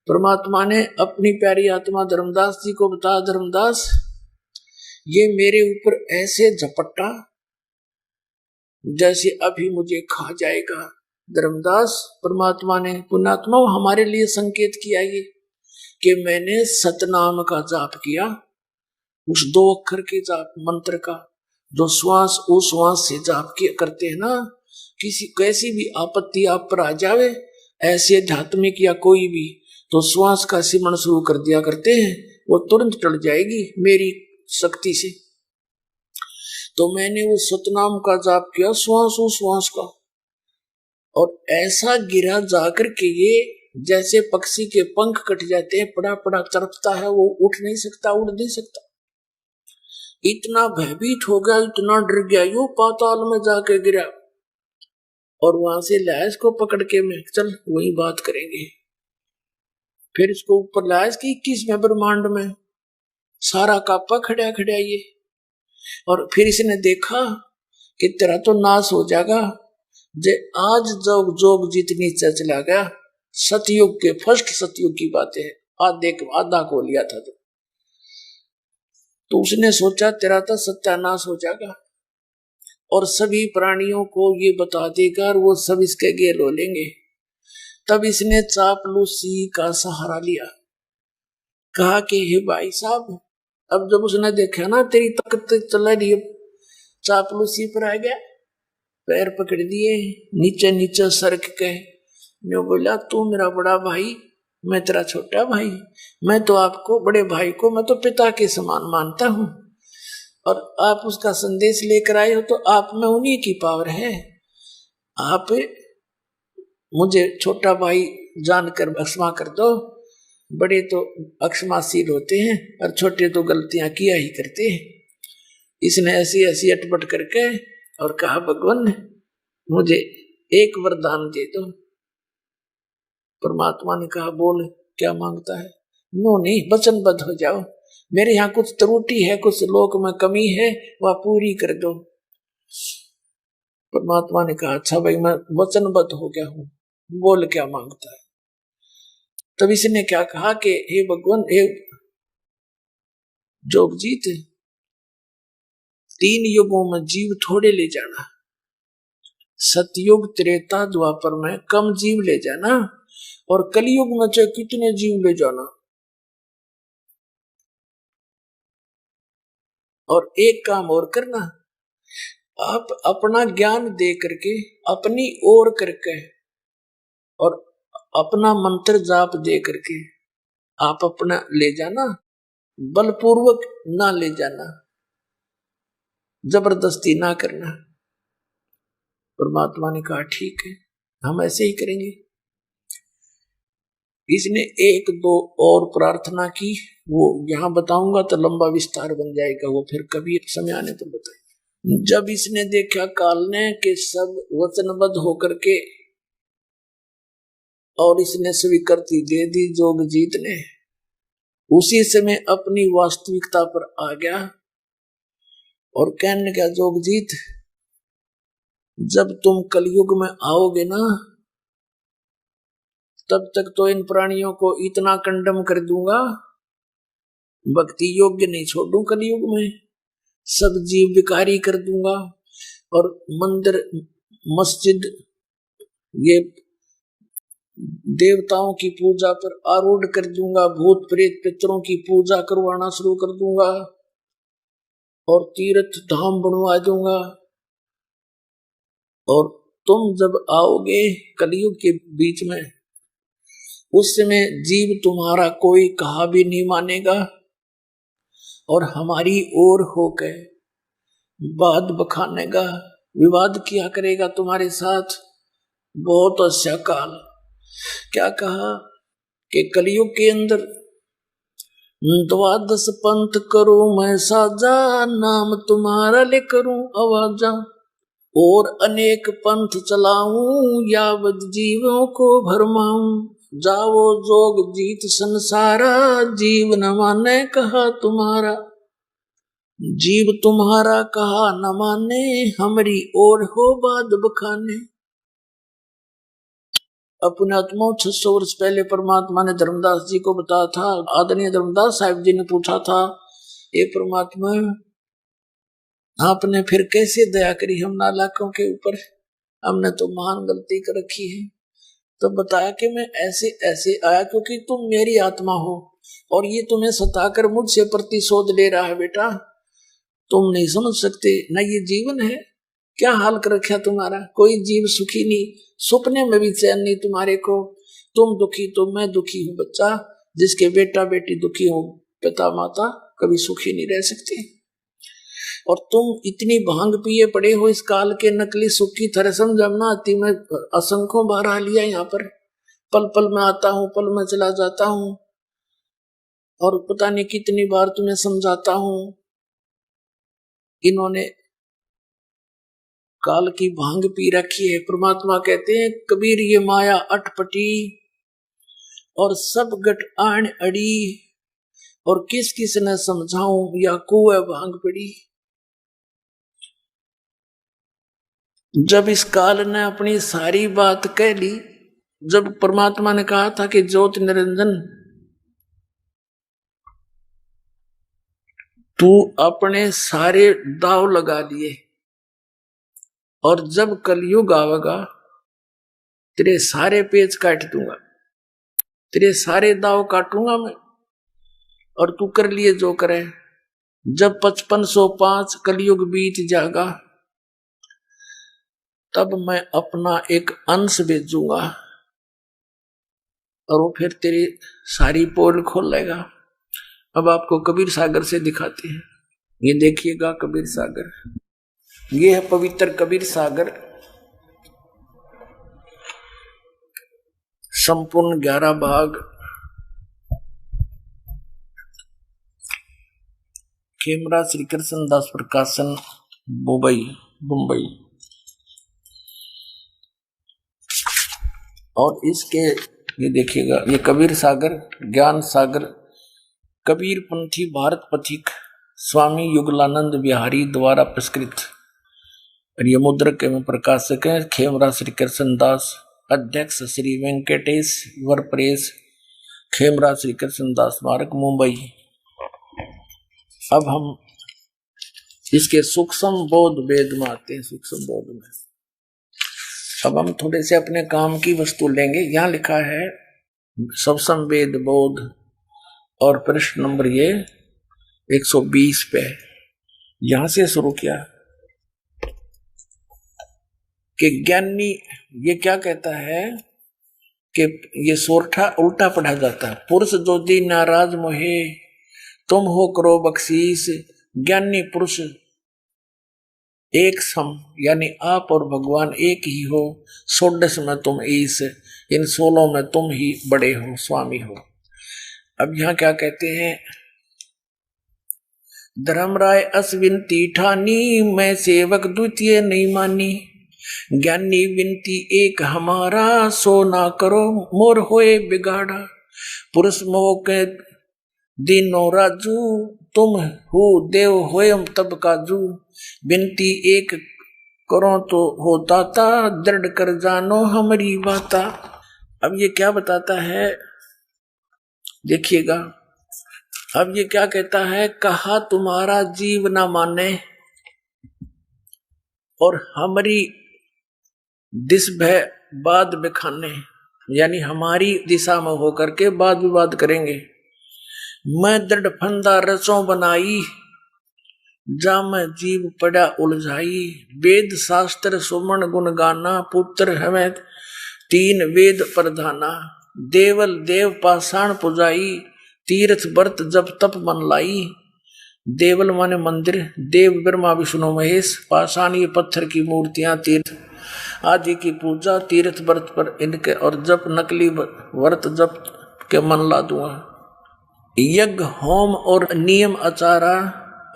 S1: परमात्मा ने अपनी प्यारी आत्मा धर्मदास जी को बताया, धर्मदास ये मेरे ऊपर ऐसे झपट्टा जैसे अभी मुझे खा जाएगा। धर्मदास परमात्मा ने पुण्यात्मा हमारे लिए संकेत किया ये कि मैंने सतनाम का जाप किया, उस 2 अक्षर के जाप मंत्र का, जो श्वास उश्वास से जाप किया करते हैं ना, किसी कैसी भी आपत्ति आप पर आ जावे, ऐसे आध्यात्मिक या कोई भी, तो श्वास का सिमरण शुरू कर दिया करते हैं, वो तुरंत टल जाएगी मेरी शक्ति से। तो मैंने वो सतनाम का जाप किया श्वास उश्वास का, और ऐसा गिरा जाकर के ये जैसे पक्षी के पंख कट जाते हैं, पड़ा पड़ा तड़पता है, वो उठ नहीं सकता, उड़ नहीं सकता। इतना भयभीत हो गया, इतना डर गया, यो पाताल में जाके गिरा, और वहां से लाश को पकड़ के मैं चल वही बात करेंगे। फिर इसको ऊपर लाश की 21वें ब्रह्मांड में सारा कापा खड़ा खड़ा ये, और फिर इसने देखा कि तेरा तो नाश हो जाएगा। जे आज जोग जोग जितनी चला गया, सतयुग के फर्स्ट सतयुग की बातें है, आधा को लिया था तो उसने सोचा तेरा तो सत्यानाश हो जाएगा और सभी प्राणियों को ये बता देगा और वो सब इसके गेल हो लेंगे। तब इसने चापलूसी का सहारा लिया, कहा कि हे भाई साहब, अब जब उसने देखा ना तेरी ताकत चला रही, चापलूसी पर आ गया, पैर पकड़ दिए, नीचे नीचे सरक के जो बोला तू मेरा बड़ा भाई, मैं तेरा छोटा भाई, मैं तो आपको बड़े भाई को मैं तो पिता के समान मानता हूं, और आप उसका संदेश लेकर आए हो तो आप में उन्हीं की पावर है। आप मुझे छोटा भाई जानकर क्षमा कर दो, बड़े तो अक्षमाशील होते हैं और छोटे तो गलतियां किया ही करते हैं। इसने ऐसी ऐसी अटपट करके और कहा भगवान मुझे एक वरदान दे दो, परमात्मा ने कहा बोल क्या मांगता है। नो नहीं, वचनबद्ध हो जाओ, मेरे यहाँ कुछ त्रुटि है, कुछ लोक में कमी है, वह पूरी कर दो। परमात्मा ने कहा अच्छा भाई मैं वचनबद्ध हो गया हूं, बोल क्या मांगता है। तब इसने क्या कहा कि हे भगवान, हे जोगजीत, 3 युगों में जीव थोड़े ले जाना, सतयुग त्रेता द्वापर में कम जीव ले जाना, और कलयुग में चाहे कितने जीव ले जाना। और एक काम और करना, आप अपना ज्ञान दे करके, अपनी ओर करके, और अपना मंत्र जाप दे करके आप अपना ले जाना, बलपूर्वक ना ले जाना, जबरदस्ती ना करना। परमात्मा ने कहा ठीक है, हम ऐसे ही करेंगे। इसने 1-2 और प्रार्थना की, वो यहां बताऊंगा तो लंबा विस्तार बन जाएगा, वो फिर कभी समय आने पर बताएंगे। जब इसने देखा काल ने कि सब वचनबद्ध होकर के, और इसने स्वीकृति दे दी जोगजीत ने, उसी समय अपनी वास्तविकता पर आ गया और कहने लगा जोगजीत, जब तुम कलयुग में आओगे ना, तब तक तो इन प्राणियों को इतना कंडम कर दूंगा, भक्ति योग्य नहीं छोड़ू कलयुग में, सब जीव विकारी कर दूंगा, और मंदिर मस्जिद ये देवताओं की पूजा पर आरूढ़ कर दूंगा, भूत प्रेत पितरों की पूजा करवाना शुरू कर दूंगा, और तीर्थ धाम बनवा दूंगा। और तुम जब आओगे कलयुग के बीच में, उस समय जीव तुम्हारा कोई कहा भी नहीं मानेगा, और हमारी ओर होकर बात बखानेगा, विवाद किया करेगा तुम्हारे साथ। बहुत अच्छा काल। क्या कहा कि कलयुग के अंदर 12 पंथ करो मैं साजा, नाम तुम्हारा ले करूं आवाजा, और अनेक पंथ चलाऊं यावत जीवों को भरमाऊं, जाओ जोग जीत संसारा, जीव न माने कहा तुम्हारा, जीव तुम्हारा कहा न माने, हमारी ओर हो बात बखाने। अपने आत्मा 600 वर्ष पहले परमात्मा ने धर्मदास जी को बताया था। आदरणीय धर्मदास साहिब जी ने पूछा था, ये परमात्मा आपने फिर कैसे दया करी हम नालायकों के ऊपर, हमने तो महान गलती कर रखी है। तो बताया कि मैं ऐसे ऐसे आया क्योंकि तुम मेरी आत्मा हो, और ये तुम्हें सताकर मुझसे प्रतिशोध ले रहा है। बेटा तुम नहीं समझ सकते ना, ये जीवन है, क्या हाल कर रखा तुम्हारा, कोई जीव सुखी नहीं, सपने में भी चैन नहीं तुम्हारे को, तुम दुखी तो मैं दुखी हूँ। बच्चा जिसके बेटा बेटी दुखी हो, पिता माता कभी सुखी नहीं रह सकते। और तुम इतनी भांग पिए पड़े हो इस काल के नकली सुख की तरह, समझना आती। मैं असंख्यों बार आ लिया यहाँ पर, पल पल में आता हूँ, पल में चला जाता हूँ, और पता नहीं कितनी बार तुम्हें समझाता हूँ। इन्होंने काल की भांग पी रखी है। परमात्मा कहते हैं कबीर ये माया अटपटी, और सब गट आण अड़ी, और किस किस ने समझाऊं या कुएं भांग पड़ी। जब इस काल ने अपनी सारी बात कह ली, जब परमात्मा ने कहा था कि ज्योति निरंजन तू अपने सारे दाव लगा लिए, और जब कलयुग आवेगा तेरे सारे पेच काट दूंगा, तेरे सारे दाव काटूंगा मैं, और तू कर लिए जो करे। जब 5505 कलयुग बीत जाएगा, तब मैं अपना एक अंश भेजूंगा, और वो फिर तेरी सारी पोल खोल लेगा। अब आपको कबीर सागर से दिखाते हैं। ये देखिएगा कबीर सागर, ये है पवित्र कबीर सागर, संपूर्ण 11 भाग, खेमरा श्री कृष्ण दास प्रकाशन, मुंबई। और इसके ये देखिएगा, ये कबीर सागर, ज्ञान सागर, कबीर पंथी भारत पथिक, स्वामी युगलानंद बिहारी द्वारा पुरस्कृत। और ये मुद्रक एवं प्रकाशक है खेमरा श्री कृष्ण दास, अध्यक्ष श्री वेंकटेश वर्प्रेस, खेमरा श्री कृष्ण दास स्मारक, मुंबई। अब हम इसके सूक्ष्म बोध वेद में आते हैं। सूक्ष्म बोध में अब हम थोड़े से अपने काम की वस्तु लेंगे। यहाँ लिखा है सूक्ष्म वेद बोध, और प्रश्न नंबर ये 120 पे, यहां से शुरू किया कि ज्ञानी ये क्या कहता है कि ये सोरठा उल्टा पढ़ा जाता है। पुरुष जो दी नाराज मोहे, तुम हो करो बख्शीस, ज्ञानी पुरुष एक सम, यानी आप और भगवान एक ही हो। 16 में तुम ईस, इन 16 में तुम ही बड़े हो, स्वामी हो। अब यहां क्या कहते हैं, धर्मराय अश्विनती ठानी, मैं सेवक द्वितीय नहीं मानी। ज्ञानी विनती एक हमारा, सो ना करो मोर होए बिगाड़ा। पुरुष मोह के दीनो राजू, तुम हो देव होयम तब काजू। विनती एक करो तो हो दाता, दृढ़ कर जानो हमारी बाता। अब ये क्या बताता है, देखिएगा। अब ये क्या कहता है, कहा तुम्हारा जीव ना माने, और हमारी दिस भय बाद बिखाने, यानी हमारी दिशा में होकर के वाद विवाद करेंगे। मैं दृढ़ फंदा रसों बनाई, जा मैं जीव पड़ा उलझाई। वेद शास्त्र सुमन गुण गाना, पुत्र हमें 3 वेद प्रधाना। देवल देव पाषाण पुजाई, तीर्थ व्रत जब तप मन लाई। देवल माने मंदिर, देव ब्रह्मा विष्णु महेश, पाषाण ये पत्थर की मूर्तियां, तीर्थ आदि की पूजा, तीर्थ व्रत पर इनके, और जप नकली व्रत जप के मन ला दूंगा। यज्ञ होम और नियम आचारा,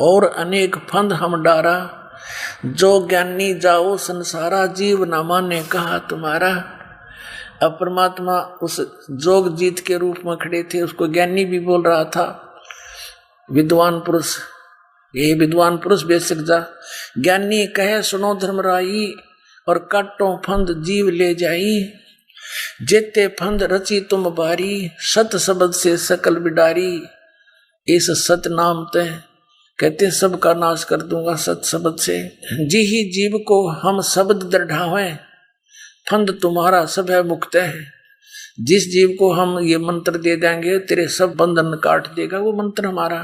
S1: और अनेक फंद हम डारा। जो ज्ञानी जाओ संसारा, जीव न माने कहा तुम्हारा। अब परमात्मा उस जोग जीत के रूप में खड़े थे, उसको ज्ञानी भी बोल रहा था। विद्वान पुरुष, ये विद्वान पुरुष बेशक जा, ज्ञानी कहे सुनो धर्मराई, और काटो फंद जीव ले जाई। जेते फंद रची तुम बारी, सत शब्द से सकल बिडारी। इस सत नाम ते कहते सबका नाश कर दूंगा सत शब्द से। जी ही जीव को हम शब्द दृढ़ावे, फंद तुम्हारा सब है मुक्त है। जिस जीव को हम ये मंत्र दे देंगे, तेरे सब बंधन काट देगा वो मंत्र हमारा।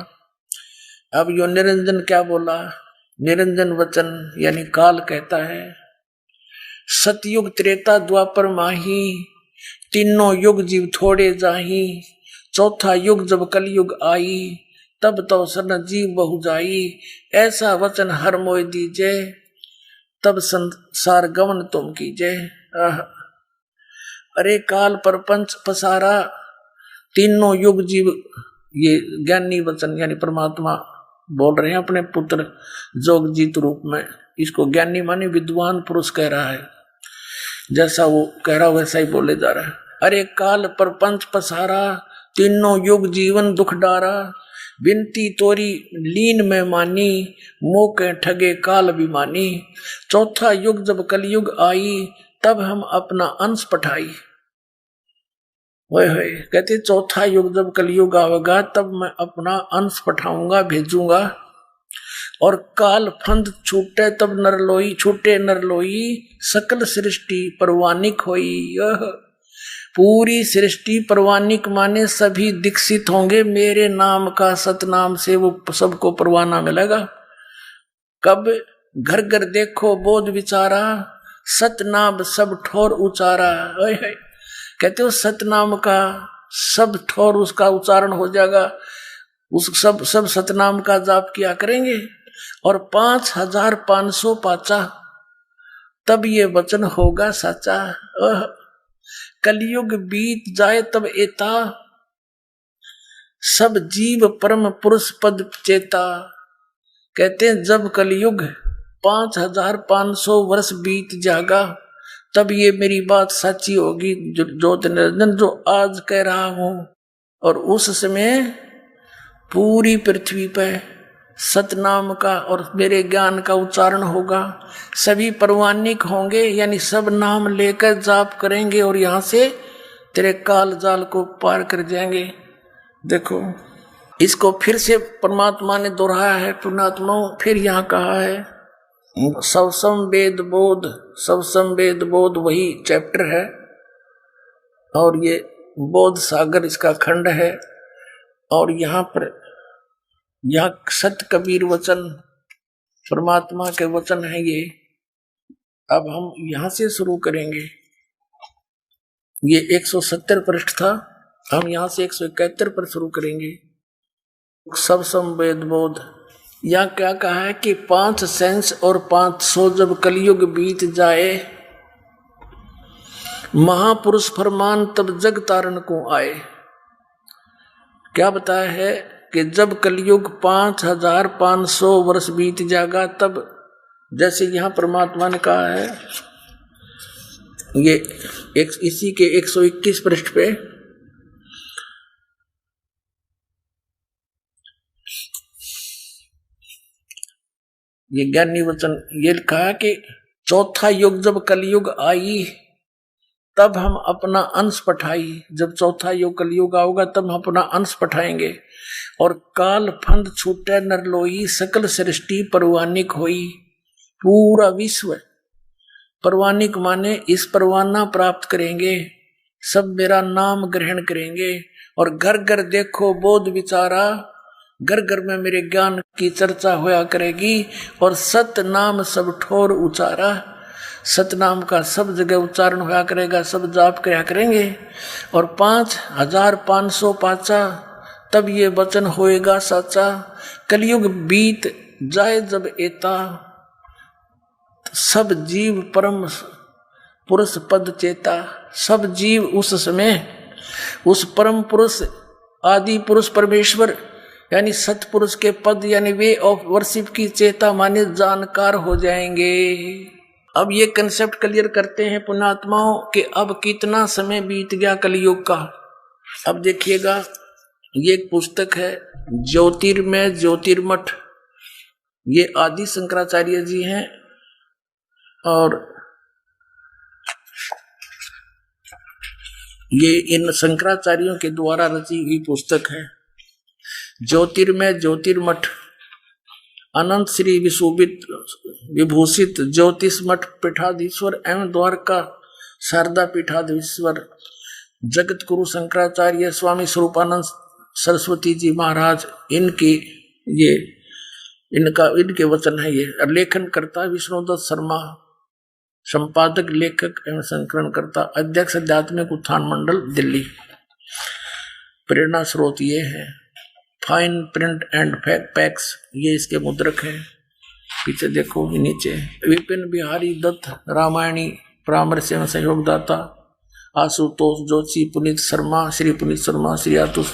S1: अब यो निरंजन क्या बोला, निरंजन वचन यानी काल कहता है, सतयुग त्रेता द्वापर माही, तीनों युग जीव थोड़े जाही। चौथा युग जब कलयुग आई, तब तो सन जीव बहु जाई। ऐसा वचन हर मोय दीजे, तब संसार गमन तुम कीजे। अरे काल परपंच पसारा, तीनों युग जीव, ये ज्ञानी वचन यानी परमात्मा बोल रहे हैं अपने पुत्र जोगजीत रूप में। इसको ज्ञानी माने विद्वान पुरुष कह रहा है, जैसा वो कह रहा वैसा ही बोले जा रहा है। अरे काल परपंच पसारा, तीनों युग जीवन दुख डारा। बिनती तोरी लीन में मानी, मोह के ठगे काल अभिमानी। चौथा युग जब कलयुग आई, तब हम अपना अंश पठाई। वही कहते चौथा युग जब कलयुग आवेगा, तब मैं अपना अंश पठाऊंगा, भेजूंगा। और काल फंद छूटे तब नरलोई, छूटे नरलोई, सकल सृष्टि परवानिक होई। पूरी सृष्टि परवानिक माने सभी दीक्षित होंगे मेरे नाम का, सतनाम से वो सबको परवाना मिलेगा। कब घर घर देखो बोध विचारा, सतनाम सब ठोर उचारा। कहते हो सतनाम का सब ठोर उसका उच्चारण हो जाएगा, उस सब सतनाम का जाप किया करेंगे। और 5500 पाचा, तब ये वचन होगा सच्चा। कलयुग बीत जाए तब एता, सब जीव परम पुरुष पद चेता। कहते हैं जब कलयुग 5500 वर्ष बीत जाएगा, तब ये मेरी बात सच्ची होगी जो ज्योति निरंजन जो आज कह रहा हूं। और उस समय पूरी पृथ्वी पर सतनाम का और मेरे ज्ञान का उच्चारण होगा। सभी परवानिक होंगे, यानी सब नाम लेकर जाप करेंगे और यहां से तेरे काल जाल को पार कर जाएंगे। देखो इसको फिर से परमात्मा ने दोहराया है। पुण्यात्मा फिर यहाँ कहा है सब संवेद बोध, सब संवेद बोध वही चैप्टर है और ये बोध सागर इसका खंड है। और यहाँ पर यह सत कबीर वचन परमात्मा के वचन है ये। अब हम यहां से शुरू करेंगे। ये 170 पृष्ठ था, हम यहां से 171 पर शुरू करेंगे। सब संवेद बोध यह क्या कहा है कि 5 सेंस और 500 जब कलयुग बीत जाए, महापुरुष फरमान तब जग तारण को आए। क्या बताया है कि जब कलयुग 5500 वर्ष बीत जाएगा, तब जैसे यहां परमात्मा ने कहा है ये इसी के 121 पृष्ठ पे ये ज्ञानी वचन ये लिखा है कि चौथा युग जब कलयुग आई तब हम अपना अंश पठाई। जब चौथा युग कलयुग आओगा तब हम अपना अंश पठाएंगे। और काल फंद छूटे नरलोई, सकल सृष्टि परवानिक होई। पूरा विश्व परवानिक माने इस परवाना प्राप्त करेंगे, सब मेरा नाम ग्रहण करेंगे। और घर घर देखो बोध विचारा, घर घर में मेरे ज्ञान की चर्चा होया करेगी। और सत नाम सब ठोर उचारा, सतनाम का सब जगह उच्चारण होया करेगा, सब जाप किया करेंगे। और 5500 पाचा तब ये वचन होएगा साचा। कलयुग बीत जाए जब एता, सब जीव परम पुरुष पद चेता। सब जीव उस समय उस परम पुरुष आदि पुरुष परमेश्वर यानी सतपुरुष के पद यानी वे ऑफ वर्शिप की चेता माने जानकार हो जाएंगे। अब ये कंसेप्ट क्लियर करते हैं पुण्यात्माओं कि अब कितना समय बीत गया कलयुग का। अब देखिएगा ये एक पुस्तक है ज्योतिर्मय ज्योतिर्मठ, ये आदि शंकराचार्य जी हैं और ये इन शंकराचार्यों के द्वारा रची हुई पुस्तक है ज्योतिर्मय ज्योतिर्मठ। अनंत श्री विभूषित ज्योतिष मठ पीठाधीश्वर एवं द्वारका शारदा पीठाधीश्वर जगत गुरु शंकराचार्य स्वामी स्वरूपानंद सरस्वती जी महाराज, इनके वचन है ये। लेखन करता विष्णुदत्त शर्मा, संपादक लेखक एवं संकलन करता, अध्यक्ष आध्यात्मिक उत्थान मंडल दिल्ली। प्रेरणा स्रोत ये है फाइन प्रिंट एंड पैक्स, ये इसके मुद्रक हैं। पीछे देखो नीचे विपिन बिहारी दत्त रामायणी परामर्श एवं सहयोगदाता आशुतोष जोशी, पुनीत शर्मा, श्री पुनीत शर्मा, श्री आतुष।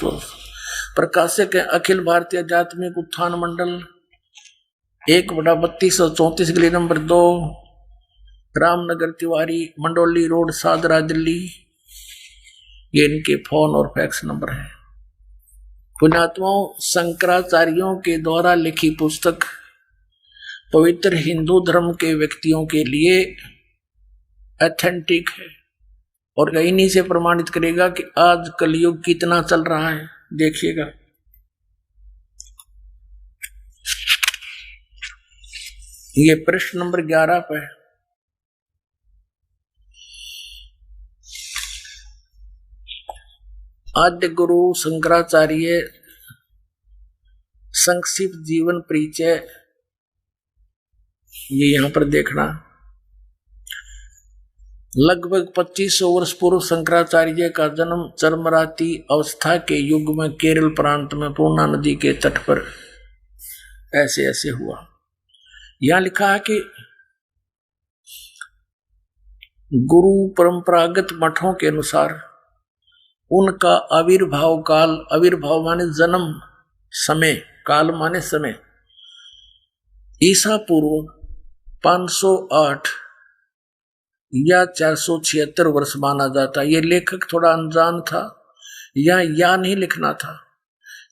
S1: प्रकाशक है अखिल भारतीय आध्यात्मिक उत्थान मंडल, 1/3234 गली नंबर 2, रामनगर तिवारी, मंडोली रोड, सादरा, दिल्ली। ये इनके फोन और फैक्स नंबर है। पुण्यात्माओं शंकराचार्यों के द्वारा लिखी पुस्तक पवित्र हिंदू धर्म के व्यक्तियों के लिए ऑथेंटिक है और इन्हीं से प्रमाणित करेगा कि आज कलयुग कितना चल रहा है। देखिएगा ये प्रश्न नंबर 11 पे आद्य गुरु शंकराचार्य संक्षिप्त जीवन परिचय, ये यहां पर देखना। लगभग 2500 वर्ष पूर्व शंकराचार्य का जन्म चरमराती अवस्था के युग में केरल प्रांत में पूर्णा नदी के तट पर ऐसे ऐसे हुआ। यहां लिखा है कि गुरु परंपरागत मठों के अनुसार उनका आविर्भाव काल, आविर्भाव माने जन्म, समय, काल माने समय, ईसा पूर्व 508 या 476 वर्ष माना जाता। ये लेखक थोड़ा अनजान था या नहीं लिखना था।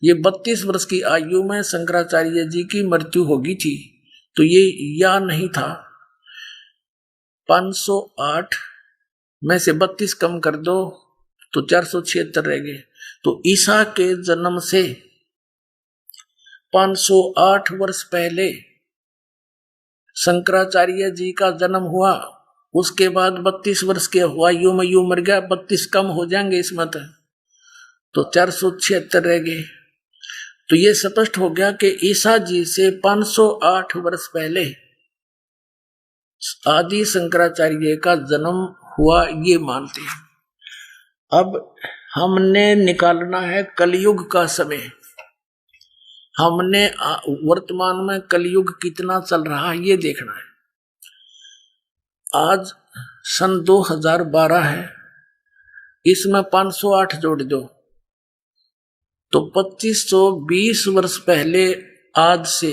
S1: ये 32 वर्ष की आयु में शंकराचार्य जी की मृत्यु होगी थी, तो ये या नहीं था। 508 में से 32 कम कर दो तो 476 रह गए। तो ईसा के जन्म से 508 वर्ष पहले शंकराचार्य जी का जन्म हुआ। उसके बाद 32 वर्ष के आयु में यूं मर गया, 32 कम हो जाएंगे इसमें तो 476 रह गए। तो ये स्पष्ट हो गया कि ईसा जी से 508 वर्ष पहले आदि शंकराचार्य का जन्म हुआ, ये मानते हैं। अब हमने निकालना है कलयुग का समय। हमने वर्तमान में कलयुग कितना चल रहा है ये देखना है। आज सन 2012 है, इसमें 508 जोड़ दो तो 2520 वर्ष पहले आज से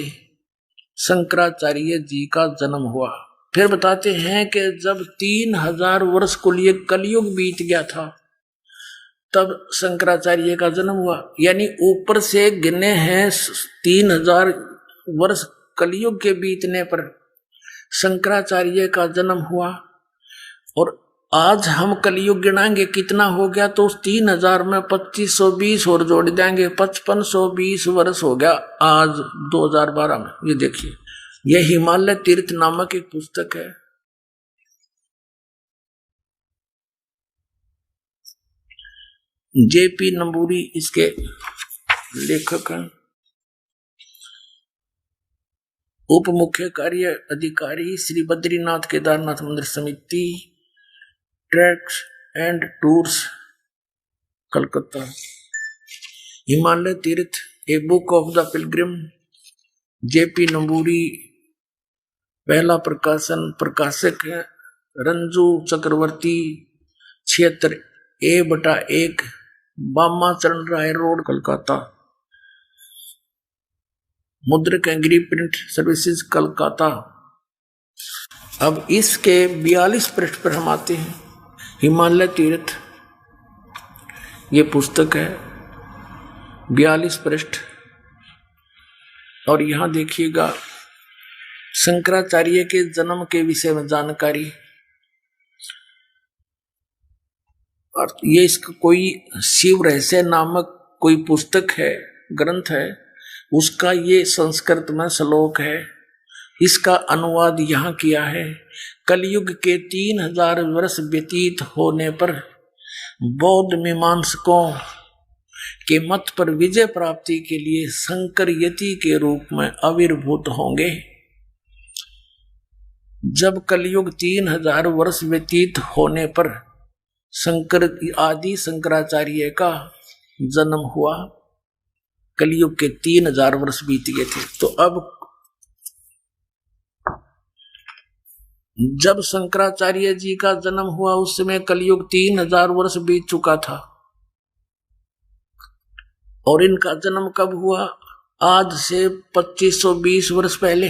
S1: शंकराचार्य जी का जन्म हुआ। फिर बताते हैं कि जब 3000 वर्ष को लिए कलयुग बीत गया था तब शंकराचार्य का जन्म हुआ। यानी ऊपर से गिने हैं 3000 वर्ष कलयुग के बीतने पर शंकराचार्य का जन्म हुआ। और आज हम कलयुग गिनाएंगे कितना हो गया, तो उस 3000 में 2520 और जोड़ देंगे, 5520 वर्ष हो गया आज 2012 में। ये देखिए, यह हिमालय तीर्थ नामक एक पुस्तक है। जेपी नंबूरी इसके लेखक हैं। उप मुख्य कार्य अधिकारी श्री बद्रीनाथ केदारनाथ मंदिर समिति, treks and tours, Calcutta. Himalaya तीर्थ a book of the pilgrim, JP Namboori पहला प्रकाशन, प्रकाशक है रंजू चक्रवर्ती, 76A/1 बामा चरण राय रोड, कलकत्ता। मुद्रक एंग्री प्रिंट सर्विसेज, कलकत्ता। अब इसके 42 पृष्ठ पर हम आते हैं। हिमालय तीर्थ ये पुस्तक है, 42 पृष्ठ। और यहां देखिएगा शंकराचार्य के जन्म के विषय में जानकारी। और ये इसका कोई शिव रहस्य नामक कोई पुस्तक है, ग्रंथ है, उसका ये संस्कृत में श्लोक है। इसका अनुवाद यहाँ किया है। कलयुग के 3000 वर्ष व्यतीत होने पर बौद्ध मीमांसकों के मत पर विजय प्राप्ति के लिए शंकर यति के रूप में आविर्भूत होंगे। जब कलयुग 3000 वर्ष व्यतीत होने पर शंकर आदि शंकराचार्य का जन्म हुआ। कलयुग के 3000 वर्ष बीत गए थे। तो अब जब शंकराचार्य जी का जन्म हुआ उस समय कलयुग 3000 वर्ष बीत चुका था। और इनका जन्म कब हुआ? आज से 2520 वर्ष पहले।